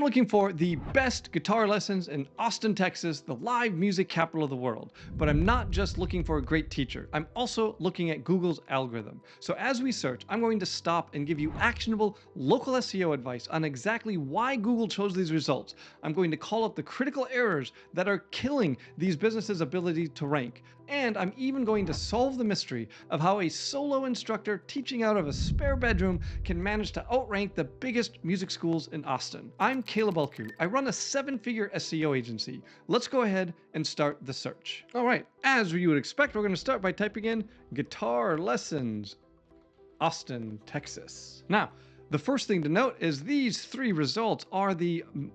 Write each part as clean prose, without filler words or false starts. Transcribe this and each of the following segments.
I'm looking for the best guitar lessons in Austin, Texas, the live music capital of the world. But I'm not just looking for a great teacher. I'm also looking at Google's algorithm. So as we search, I'm going to stop and give you actionable local SEO advice on exactly why Google chose these results. I'm going to call out the critical errors that are killing these businesses' ability to rank. And I'm even going to solve the mystery of how a solo instructor teaching out of a spare bedroom can manage to outrank the biggest music schools in Austin. I'm Caleb Ulku. I run a 7-figure SEO agency. Let's go ahead and start the search. All right, as you would expect, we're going to start by typing in guitar lessons, Austin, Texas. Now, the first thing to note is these three results are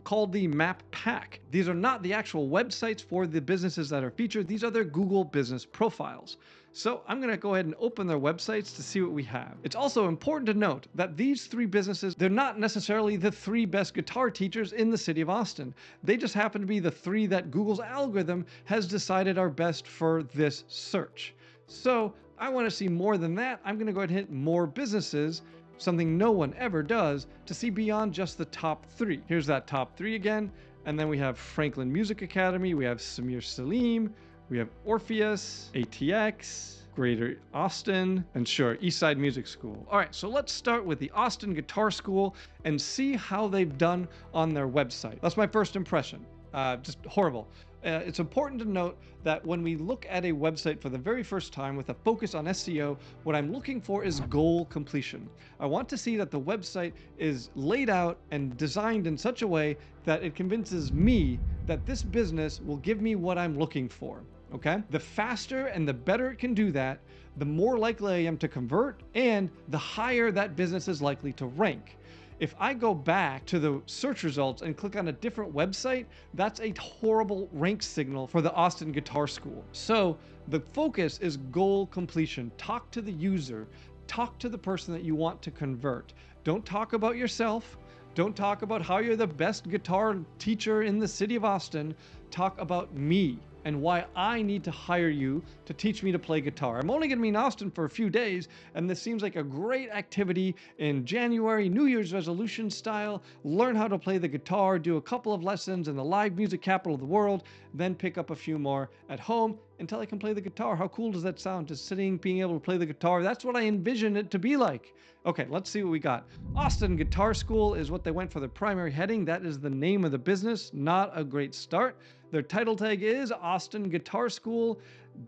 called the map pack. These are not the actual websites for the businesses that are featured. These are their Google business profiles. So I'm going to go ahead and open their websites to see what we have. It's also important to note that these three businesses, they're not necessarily the three best guitar teachers in the city of Austin. They just happen to be the three that Google's algorithm has decided are best for this search. So I want to see more than that. I'm going to go ahead and hit more businesses, something no one ever does, to see beyond just the top three. Here's that top three again. And then we have Franklin Music Academy, we have Samir Salim, we have Orpheus, ATX, Greater Austin, and sure, Eastside Music School. All right, so let's start with the Austin Guitar School and see how they've done on their website. That's my first impression. Just horrible. It's important to note that when we look at a website for the very first time with a focus on SEO, what I'm looking for is goal completion. I want to see that the website is laid out and designed in such a way that it convinces me that this business will give me what I'm looking for. Okay? The faster and the better it can do that, the more likely I am to convert, and the higher that business is likely to rank. If I go back to the search results and click on a different website, that's a horrible rank signal for the Austin Guitar School. So the focus is goal completion. Talk to the user. Talk to the person that you want to convert. Don't talk about yourself. Don't talk about how you're the best guitar teacher in the city of Austin. Talk about me and why I need to hire you to teach me to play guitar. I'm only going to be in Austin for a few days, and this seems like a great activity in January, New Year's resolution style. Learn how to play the guitar, do a couple of lessons in the live music capital of the world, then pick up a few more at home until I can play the guitar. How cool does that sound? Just sitting, being able to play the guitar. That's what I envision it to be like. Okay, let's see what we got. Austin Guitar School is what they went for their primary heading. That is the name of the business. Not a great start. Their title tag is Austin Guitar School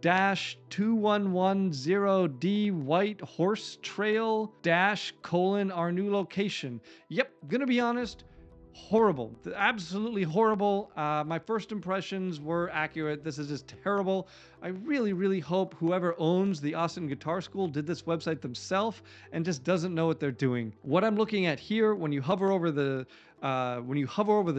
-2110D White Horse Trail - our new location. Yep, gonna be honest, horrible. Absolutely horrible. My first impressions were accurate. This is just terrible. I really hope whoever owns the Austin Guitar School did this website themselves and just doesn't know what they're doing. What I'm looking at here, when you hover over the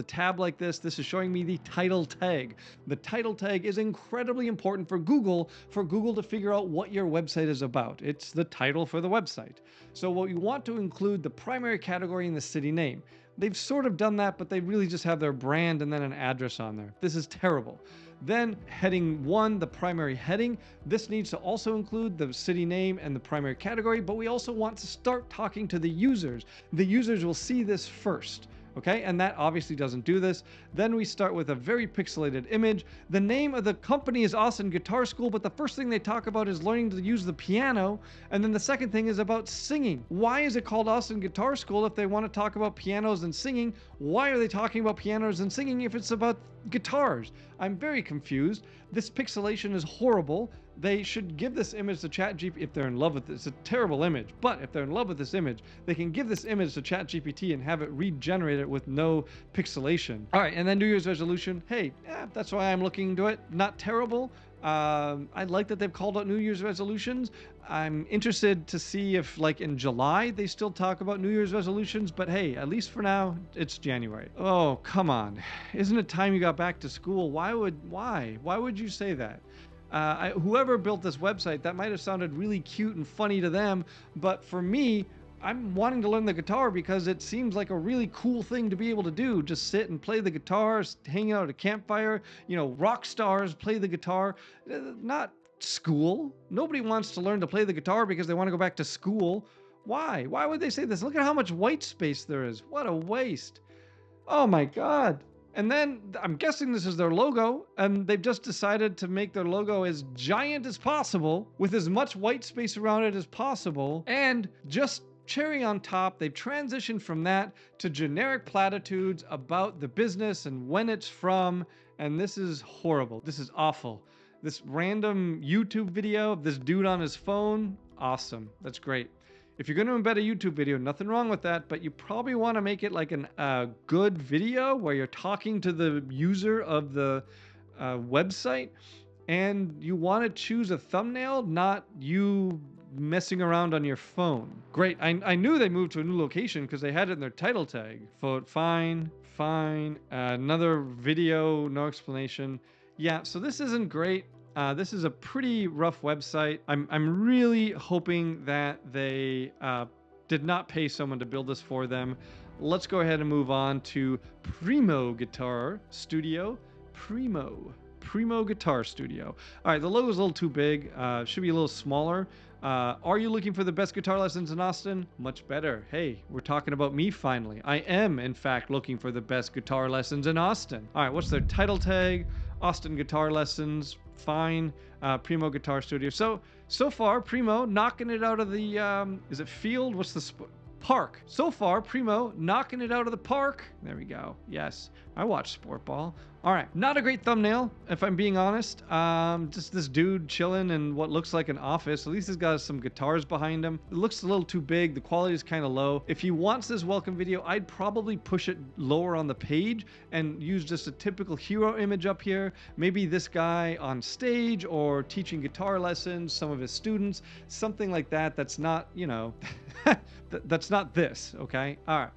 tab like this is showing me the title tag. The title tag is incredibly important for Google to figure out what your website is about. It's the title for the website. So what you want to include the primary category and the city name. They've sort of done that, but they really just have their brand and then an address on there. This is terrible. Then heading 1, the primary heading. This needs to also include the city name and the primary category, but we also want to start talking to the users. The users will see this first. Okay, and that obviously doesn't do this. Then we start with a very pixelated image. The name of the company is Austin Guitar School, but the first thing they talk about is learning to use the piano. And then the second thing is about singing. Why is it called Austin Guitar School if they want to talk about pianos and singing? Why are they talking about pianos and singing if it's about guitars? I'm very confused. This pixelation is horrible. They should give this image to ChatGPT if they're in love with this. It's a terrible image, but if they're in love with this image, they can give this image to ChatGPT and have it regenerate it with no pixelation. All right, and then New Year's resolution. Hey, that's why I'm looking into it. Not terrible. I like that they've called out New Year's resolutions. I'm interested to see if, like, in July, they still talk about New Year's resolutions, but hey, at least for now, it's January. Oh, come on. Isn't it time you got back to school? Why would you say that? Whoever built this website, that might have sounded really cute and funny to them, but for me, I'm wanting to learn the guitar because it seems like a really cool thing to be able to do. Just sit and play the guitar, hang out at a campfire, rock stars play the guitar, not school. Nobody wants to learn to play the guitar because they want to go back to school. Why? Why would they say this? Look at how much white space there is. What a waste. Oh my God. And then I'm guessing this is their logo, and they've just decided to make their logo as giant as possible with as much white space around it as possible. And just cherry on top, they've transitioned from that to generic platitudes about the business and when it's from. And this is horrible. This is awful. This random YouTube video of this dude on his phone, awesome. That's great. If you're going to embed a YouTube video, nothing wrong with that, but you probably want to make it like a good video where you're talking to the user of the website, and you want to choose a thumbnail, not you messing around on your phone. Great. I knew they moved to a new location because they had it in their title tag. Fine. Another video, no explanation. Yeah, so this isn't great. This is a pretty rough website. I'm really hoping that they did not pay someone to build this for them. Let's go ahead and move on to Primo Guitar Studio. Primo Guitar Studio. All right, the logo is a little too big. Should be a little smaller. Are you looking for the best guitar lessons in Austin? Much better. Hey, we're talking about me finally. I am, in fact, looking for the best guitar lessons in Austin. All right, what's their title tag? Austin Guitar Lessons. Fine. Primo Guitar Studio. So far, Primo knocking it out of the, is it field? What's the park? So far, Primo knocking it out of the park. There we go. Yes, I watch sport ball. All right, not a great thumbnail, if I'm being honest. Just this dude chilling in what looks like an office. At least he's got some guitars behind him. It looks a little too big. The quality is kind of low. If he wants this welcome video, I'd probably push it lower on the page and use just a typical hero image up here. Maybe this guy on stage or teaching guitar lessons, some of his students, something like that. That's not, you know, that's not this, okay? All right.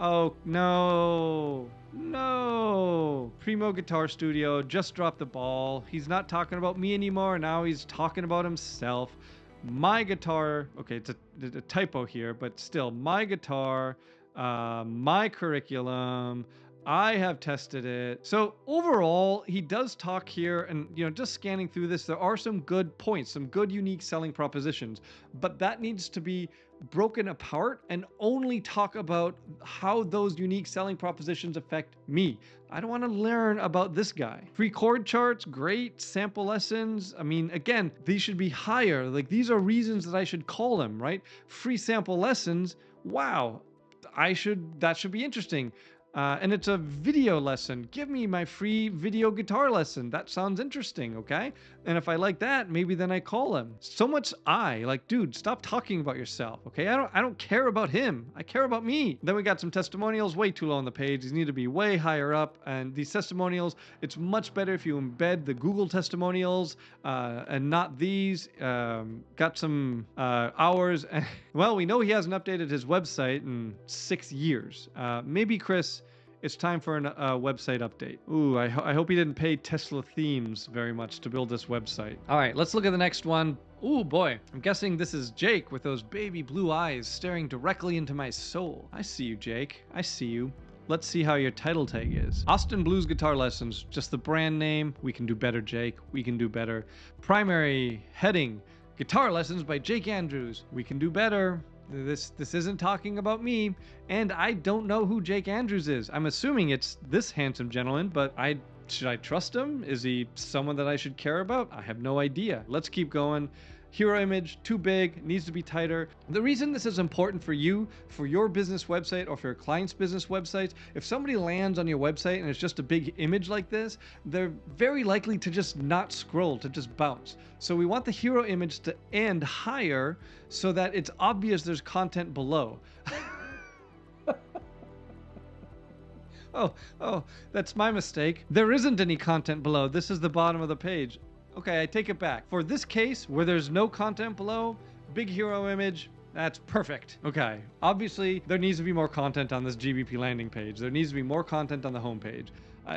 Oh, no. Primo Guitar Studio just dropped the ball. He's not talking about me anymore. Now he's talking about himself. My guitar, okay, it's a typo here, but still, my guitar, my curriculum, I have tested it. So overall, he does talk here, and you know, just scanning through this, there are some good points, some good unique selling propositions, but that needs to be broken apart and only talk about how those unique selling propositions affect me. I don't want to learn about this guy. Free chord charts, great. Sample lessons. I mean, again, these should be higher. Like, these are reasons that I should call them, right? Free sample lessons. Wow. That should be interesting. And it's a video lesson. Give me my free video guitar lesson. That sounds interesting, okay? And if I like that, maybe then I call him. So much like, dude, stop talking about yourself, okay? I don't care about him. I care about me. Then we got some testimonials, way too low on the page. These need to be way higher up. And these testimonials, it's much better if you embed the Google testimonials and not these. Got some hours. Well, we know he hasn't updated his website in 6 years. Maybe Chris, it's time for a website update. Ooh, I hope he didn't pay Tesla Themes very much to build this website. All right, let's look at the next one. Ooh, boy. I'm guessing this is Jake with those baby blue eyes staring directly into my soul. I see you, Jake. I see you. Let's see how your title tag is. Austin Blues Guitar Lessons, just the brand name. We can do better, Jake. We can do better. Primary heading, Guitar Lessons by Jake Andrews. We can do better. This isn't talking about me, and I don't know who Jake Andrews is. I'm assuming it's this handsome gentleman, but should I trust him? Is he someone that I should care about? I have no idea. Let's keep going. Hero image, too big, needs to be tighter. The reason this is important for you, for your business website or for your client's business websites, if somebody lands on your website and it's just a big image like this, they're very likely to just not scroll, to just bounce. So we want the hero image to end higher so that it's obvious there's content below. Oh, that's my mistake. There isn't any content below. This is the bottom of the page. Okay, I take it back. For this case, where there's no content below, big hero image, that's perfect. Okay, obviously, there needs to be more content on this GBP landing page. There needs to be more content on the homepage.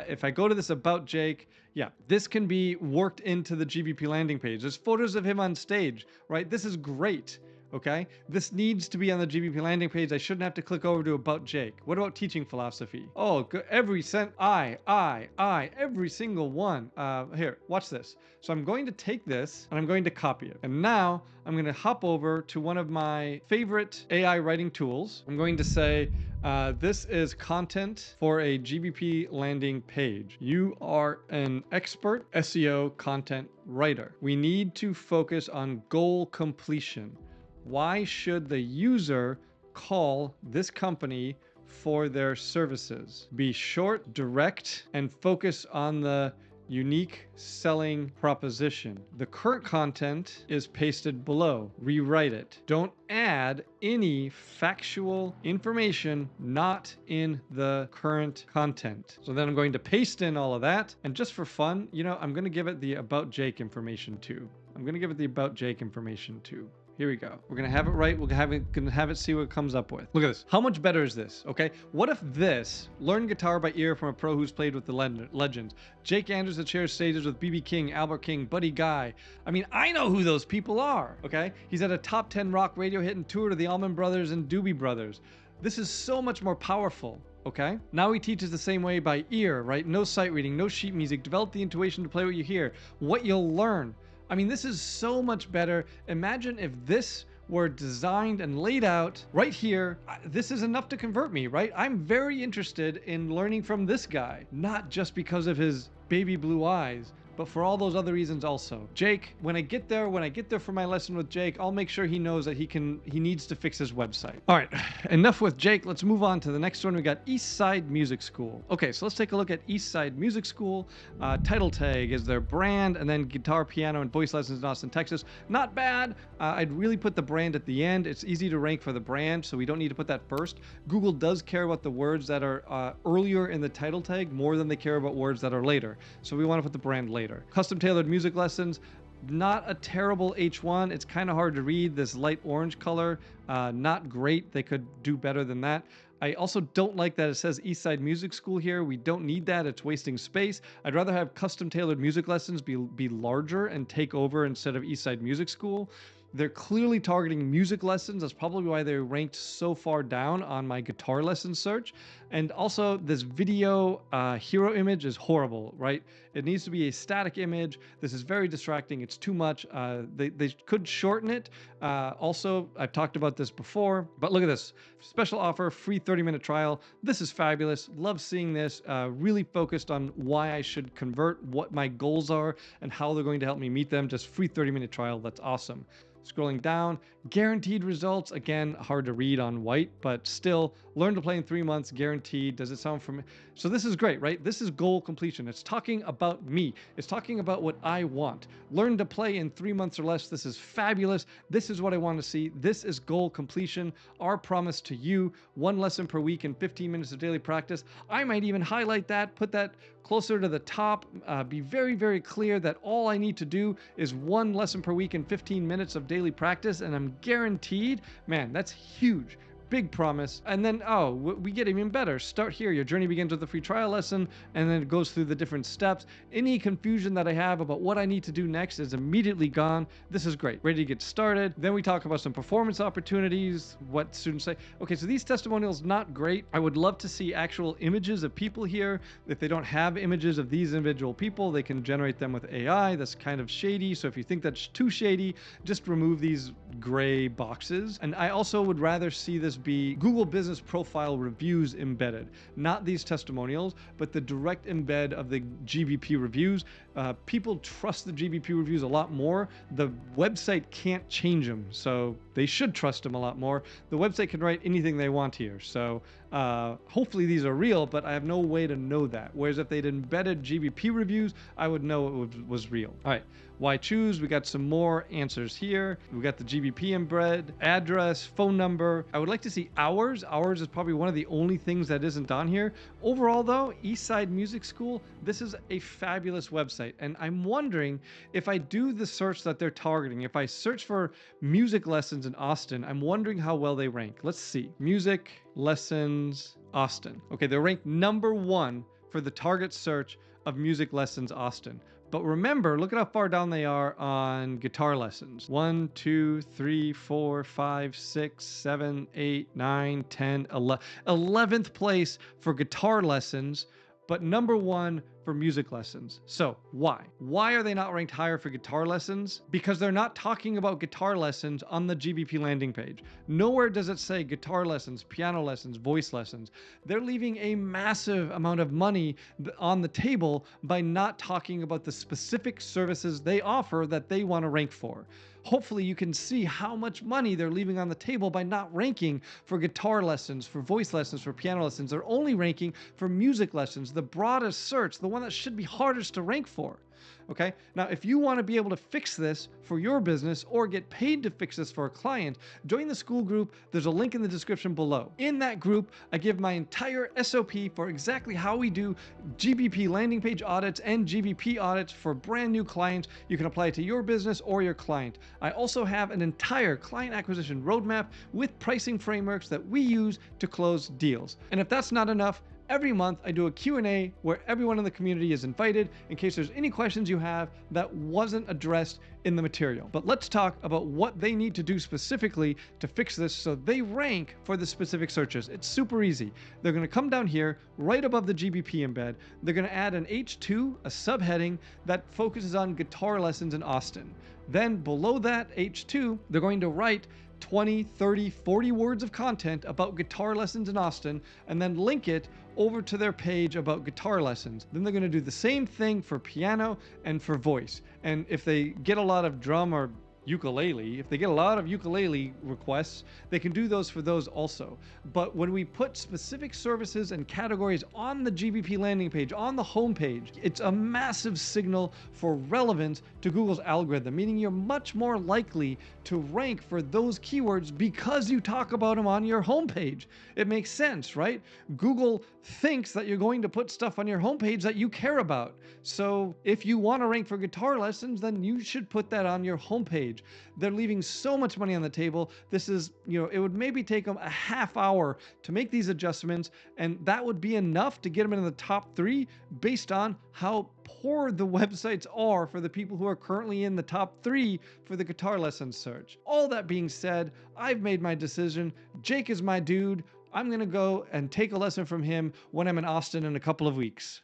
If I go to this About Jake, yeah, this can be worked into the GBP landing page. There's photos of him on stage, right? This is great. Okay, this needs to be on the GBP landing page. I shouldn't have to click over to About Jake. What about teaching philosophy? Oh, every single one. Here, watch this. So I'm going to take this and I'm going to copy it. And now I'm going to hop over to one of my favorite AI writing tools. I'm going to say, This is content for a GBP landing page. You are an expert SEO content writer. We need to focus on goal completion. Why should the user call this company for their services? Be short, direct, and focus on the unique selling proposition. The current content is pasted below. Rewrite it. Don't add any factual information not in the current content. So then I'm going to paste in all of that. And just for fun, I'm going to give it the About Jake information too. Here we go. We're gonna have it right. We're gonna have it see what it comes up with. Look at this. How much better is this? Okay. What if this learn guitar by ear from a pro who's played with the legends? Jake Anderson shares stages with BB King, Albert King, Buddy Guy. I mean, I know who those people are. Okay. He's at a top 10 rock radio hit and tour to the Allman Brothers and Doobie Brothers. This is so much more powerful. Okay. Now he teaches the same way by ear, right? No sight reading, no sheet music. Develop the intuition to play what you hear, what you'll learn. I mean, this is so much better. Imagine if this were designed and laid out right here. This is enough to convert me, right? I'm very interested in learning from this guy, not just because of his baby blue eyes, but for all those other reasons also. Jake, when I get there for my lesson with Jake, I'll make sure he knows that he needs to fix his website. All right, enough with Jake. Let's move on to the next one. We got Eastside Music School. Okay, so let's take a look at Eastside Music School. Title tag is their brand, and then guitar, piano, and voice lessons in Austin, Texas. Not bad. I'd really put the brand at the end. It's easy to rank for the brand, so we don't need to put that first. Google does care about the words that are earlier in the title tag more than they care about words that are later. So we want to put the brand later. Custom tailored music lessons, not a terrible H1. It's kind of hard to read. This light orange color, not great. They could do better than that. I also don't like that it says Eastside Music School here. We don't need that. It's wasting space. I'd rather have custom tailored music lessons be larger and take over instead of Eastside Music School. They're clearly targeting music lessons. That's probably why they're ranked so far down on my guitar lesson search. And also, this video hero image is horrible, right? It needs to be a static image. This is very distracting. It's too much. They could shorten it. Also, I've talked about this before, but look at this. Special offer, free 30-minute trial. This is fabulous. Love seeing this. Really focused on why I should convert, what my goals are, and how they're going to help me meet them. Just free 30-minute trial. That's awesome. Scrolling down, guaranteed results. Again, hard to read on white, but still, learn to play in 3 months, guaranteed. Does it sound familiar? So this is great, right? This is goal completion. It's talking about me. It's talking about what I want. Learn to play in 3 months or less. This is fabulous. This is what I want to see. This is goal completion. Our promise to you, 1 lesson per week and 15 minutes of daily practice. I might even highlight that, put that closer to the top, be very, very clear that all I need to do is 1 lesson per week and 15 minutes of daily practice, and I'm guaranteed, man, that's huge. Big promise. And then, we get even better. Start here. Your journey begins with a free trial lesson, and then it goes through the different steps. Any confusion that I have about what I need to do next is immediately gone. This is great. Ready to get started. Then we talk about some performance opportunities, what students say. Okay, so these testimonials, not great. I would love to see actual images of people here. If they don't have images of these individual people, they can generate them with AI. That's kind of shady. So if you think that's too shady, just remove these gray boxes. And I also would rather see this be Google Business Profile reviews embedded, not these testimonials, but the direct embed of the GBP reviews. People trust the GBP reviews a lot more. The website can't change them, so they should trust them a lot more. The website can write anything they want here, so hopefully these are real, but I have no way to know that. Whereas if they'd embedded GBP reviews, I would know it was real. All right, why choose? We got some more answers here. We got the GBP embed, address, phone number. I would like to see hours. Hours is probably one of the only things that isn't on here. Overall though, Eastside Music School, this is a fabulous website. And I'm wondering if I do the search that they're targeting, if I search for music lessons in Austin, I'm wondering how well they rank. Let's see. Music lessons Austin. Okay, they're ranked #1 for the target search of music lessons Austin. But remember, look at how far down they are on guitar lessons. 1, 2, 3, 4, 5, 6, 7, 8, 9, 10, 11. 11th place for guitar lessons, but number one for music lessons. So why? Why are they not ranked higher for guitar lessons? Because they're not talking about guitar lessons on the GBP landing page. Nowhere does it say guitar lessons, piano lessons, voice lessons. They're leaving a massive amount of money on the table by not talking about the specific services they offer that they want to rank for. Hopefully you can see how much money they're leaving on the table by not ranking for guitar lessons, for voice lessons, for piano lessons. They're only ranking for music lessons, the broadest search, the one that should be hardest to rank for. Okay, now if you want to be able to fix this for your business or get paid to fix this for a client, join the school group. There's a link in the description below. In that group, I give my entire SOP for exactly how we do GBP landing page audits and GBP audits for brand new clients. You can apply it to your business or your client. I also have an entire client acquisition roadmap with pricing frameworks that we use to close deals. And if that's not enough, every month I do a Q&A where everyone in the community is invited in case there's any questions you have that wasn't addressed in the material. But let's talk about what they need to do specifically to fix this so they rank for the specific searches. It's super easy. They're going to come down here right above the GBP embed. They're going to add an H2, a subheading that focuses on guitar lessons in Austin. Then below that H2, they're going to write 20, 30, 40 words of content about guitar lessons in Austin and then link it over to their page about guitar lessons. Then they're going to do the same thing for piano and for voice. And if they get a lot of drum or ukulele, if they get a lot of ukulele requests, they can do those for those also. But when we put specific services and categories on the GBP landing page, on the home page, it's a massive signal for relevance to Google's algorithm, meaning you're much more likely to rank for those keywords because you talk about them on your homepage. It makes sense, right? Google thinks that you're going to put stuff on your homepage that you care about. So if you want to rank for guitar lessons, then you should put that on your homepage. They're leaving so much money on the table. This is, it would maybe take them a half hour to make these adjustments, and that would be enough to get them into the top 3 based on how poor the websites are for the people who are currently in the top 3 for the guitar lessons search. All that being said, I've made my decision. Jake is my dude. I'm going to go and take a lesson from him when I'm in Austin in a couple of weeks.